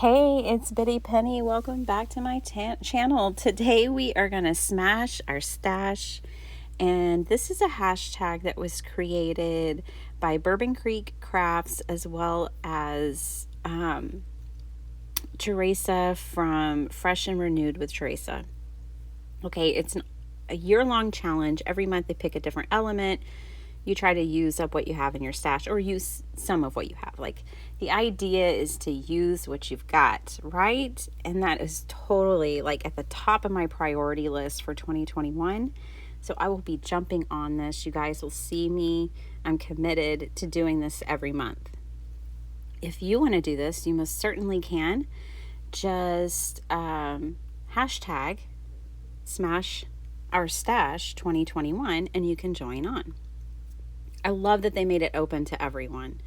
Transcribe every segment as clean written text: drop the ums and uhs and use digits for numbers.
Hey, it's Bitty Penny. Welcome back to my channel. Today we are going to smash our stash, and this is a hashtag that was created by Bourbon Creek Crafts as well as Teresa from Fresh and Renewed with Teresa. Okay, it's a year-long challenge. Every month they pick a different element. You try to use up what you have in your stash, or use some of what you have. Like, the idea is to use what you've got, right? And that is totally like at the top of my priority list for 2021. So I will be jumping on this. You guys will see me. I'm committed to doing this every month. If you want to do this, you most certainly can. Just hashtag smash our stash 2021 and you can join on. I love that they made it open to everyone.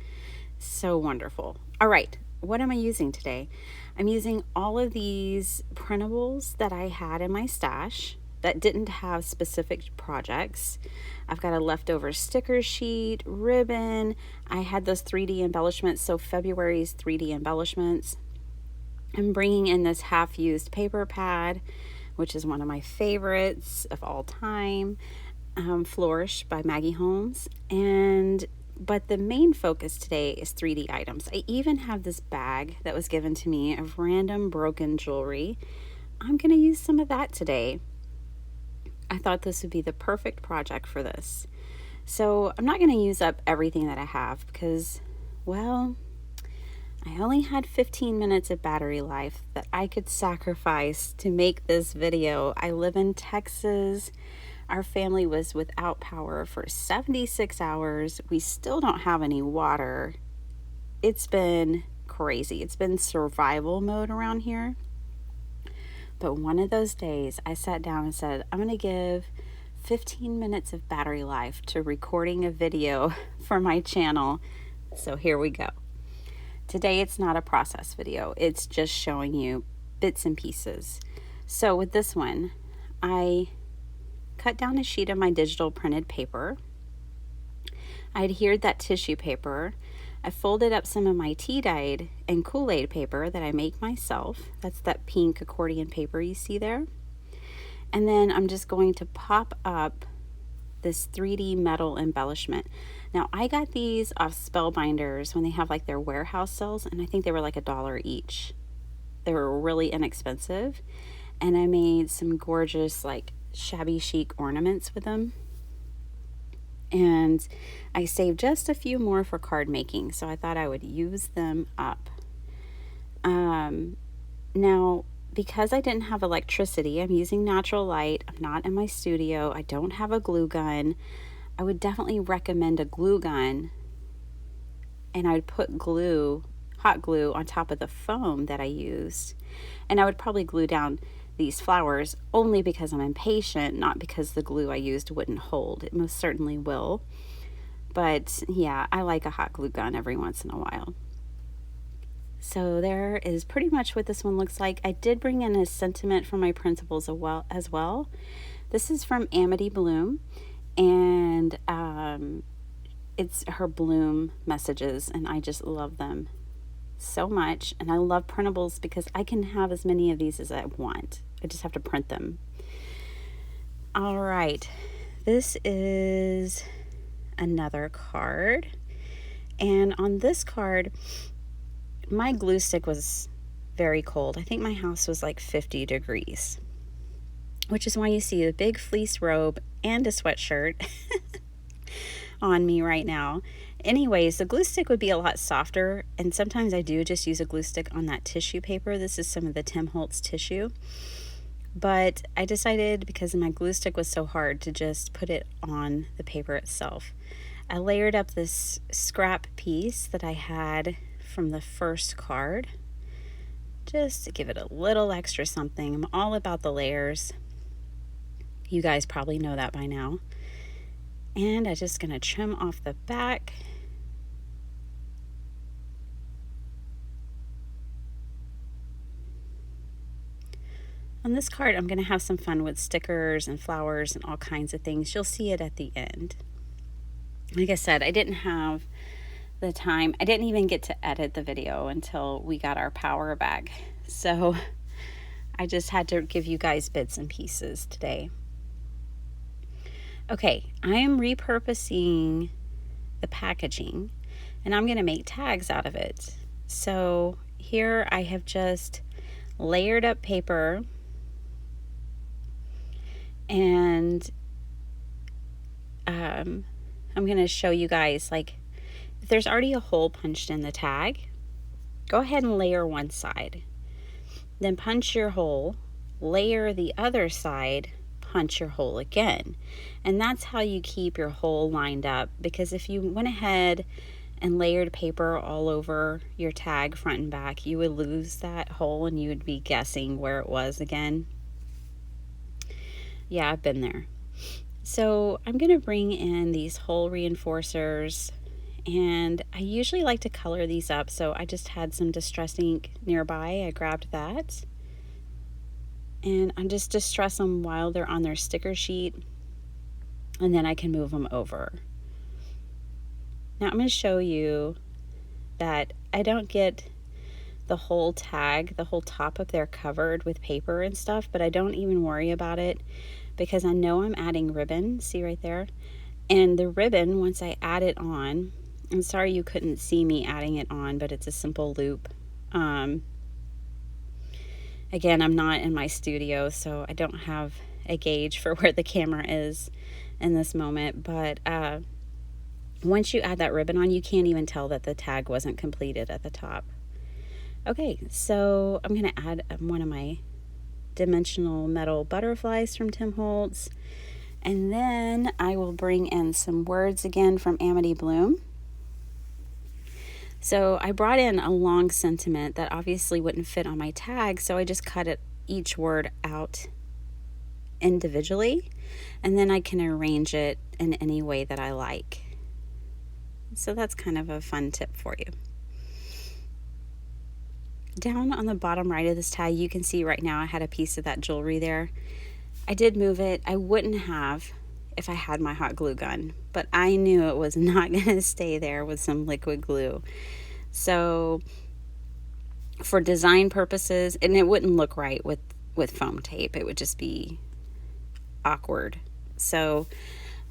So wonderful. All right, what am I using today? I'm using all of these printables that I had in my stash that didn't have specific projects. I've got a leftover sticker sheet, ribbon. I had those 3D embellishments, so February's 3D embellishments. I'm bringing in this half-used paper pad, which is one of my favorites of all time. Flourish by Maggie Holmes, but the main focus today is 3D items. I even have this bag that was given to me of random broken jewelry. I'm going to use some of that today. I thought this would be the perfect project for this. So I'm not going to use up everything that I have because, well, I only had 15 minutes of battery life that I could sacrifice to make this video. I live in Texas. Our family was without power for 76 hours. We still don't have any water. It's been crazy. It's been survival mode around here. But one of those days, I sat down and said, I'm going to give 15 minutes of battery life to recording a video for my channel. So here we go. Today, it's not a process video. It's just showing you bits and pieces. So with this one, I cut down a sheet of my digital printed paper. I adhered that tissue paper. I folded up some of my tea-dyed and Kool-Aid paper that I make myself. That's that pink accordion paper you see there. And then I'm just going to pop up this 3D metal embellishment. Now, I got these off Spellbinders when they have like their warehouse sales, and I think they were like $1 each. They were really inexpensive. And I made some gorgeous like Shabby Chic ornaments with them, and I saved just a few more for card making, so I thought I would use them up. Now, because I didn't have electricity, I'm using natural light. I'm not in my studio. I don't have a glue gun. I would definitely recommend a glue gun, and I would put hot glue on top of the foam that I used, and I would probably glue down these flowers only because I'm impatient, not because the glue I used wouldn't hold. It most certainly will. But yeah, I like a hot glue gun every once in a while. So there is pretty much what this one looks like. I did bring in a sentiment from my principals as well. This is from Amity Bloom, and it's her Bloom messages, and I just love them so much. And I love printables because I can have as many of these as I want. I just have to print them. All right, this is another card, and on this card my glue stick was very cold. I think my house was like 50 degrees, which is why you see a big fleece robe and a sweatshirt on me right now. Anyways, the glue stick would be a lot softer, and sometimes I do just use a glue stick on that tissue paper. This is some of the Holtz tissue, but I decided, because my glue stick was so hard, to just put it on the paper itself. I layered up this scrap piece that I had from the first card, just to give it a little extra something. I'm all about the layers. You guys probably know that by now. And I'm just going to trim off the back. On this card, I'm going to have some fun with stickers and flowers and all kinds of things. You'll see it at the end. Like I said, I didn't have the time. I didn't even get to edit the video until we got our power back. So I just had to give you guys bits and pieces today. Okay, I am repurposing the packaging and I'm going to make tags out of it. So here I have just layered up paper, and I'm going to show you guys, like, if there's already a hole punched in the tag, go ahead and layer one side, then punch your hole, layer the other side, punch your hole again. And that's how you keep your hole lined up, because if you went ahead and layered paper all over your tag front and back, you would lose that hole and you would be guessing where it was again. Yeah, I've been there. So I'm going to bring in these hole reinforcers, and I usually like to color these up, so I just had some distress ink nearby. I grabbed that, and I just distress them while they're on their sticker sheet, and then I can move them over. Now I'm going to show you that I don't get the whole tag, the whole top up there covered with paper and stuff, but I don't even worry about it because I know I'm adding ribbon. See right there? And the ribbon, once I add it on, I'm sorry you couldn't see me adding it on, but it's a simple loop. Again, I'm not in my studio, so I don't have a gauge for where the camera is in this moment, but once you add that ribbon on, you can't even tell that the tag wasn't completed at the top. Okay, so I'm going to add one of my dimensional metal butterflies from Tim Holtz, and then I will bring in some words again from Amity Bloom. So I brought in a long sentiment that obviously wouldn't fit on my tag, so I just cut it, each word out individually, and then I can arrange it in any way that I like. So that's kind of a fun tip for you. Down on the bottom right of this tag, you can see right now I had a piece of that jewelry there. I did move it. I wouldn't have if I had my hot glue gun, but I knew it was not going to stay there with some liquid glue. So for design purposes, and it wouldn't look right with foam tape, it would just be awkward. So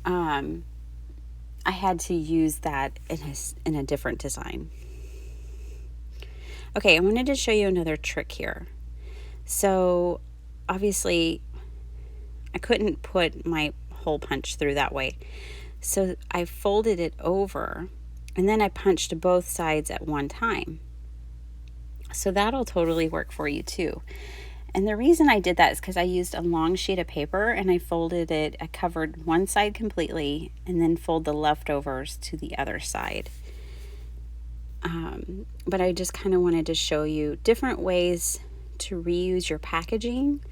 I had to use that in a different design. Okay, I wanted to show you another trick here. So obviously I couldn't put my hole punch through that way. So I folded it over and then I punched both sides at one time. So that'll totally work for you too. And the reason I did that is because I used a long sheet of paper and I folded it, I covered one side completely and then fold the leftovers to the other side. But I just kind of wanted to show you different ways to reuse your packaging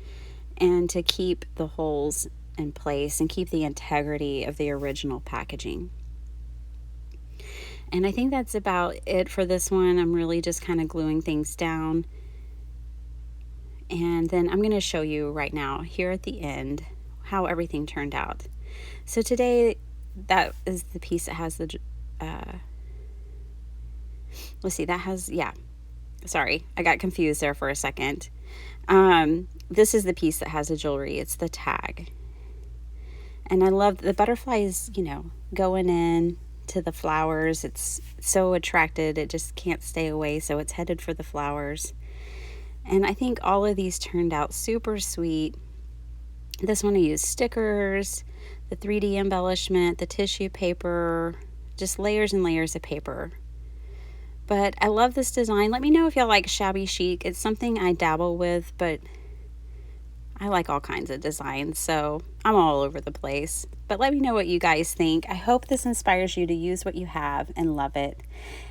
and to keep the holes in place and keep the integrity of the original packaging. And I think that's about it for this one. I'm really just kind of gluing things down. And then I'm going to show you right now here at the end how everything turned out. So today, that is the piece that has the let's see, that has, yeah, sorry, I got confused there for a second. This is the piece that has the jewelry. It's the tag. And I love the butterflies, you know, going in to the flowers. It's so attracted, it just can't stay away, so it's headed for the flowers. And I think all of these turned out super sweet. This one I used stickers, the 3D embellishment, the tissue paper, just layers and layers of paper. But I love this design. Let me know if y'all like Shabby Chic. It's something I dabble with, but I like all kinds of designs, so I'm all over the place. But let me know what you guys think. I hope this inspires you to use what you have and love it.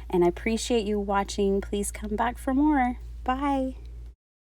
And I appreciate you watching. Please come back for more. Bye.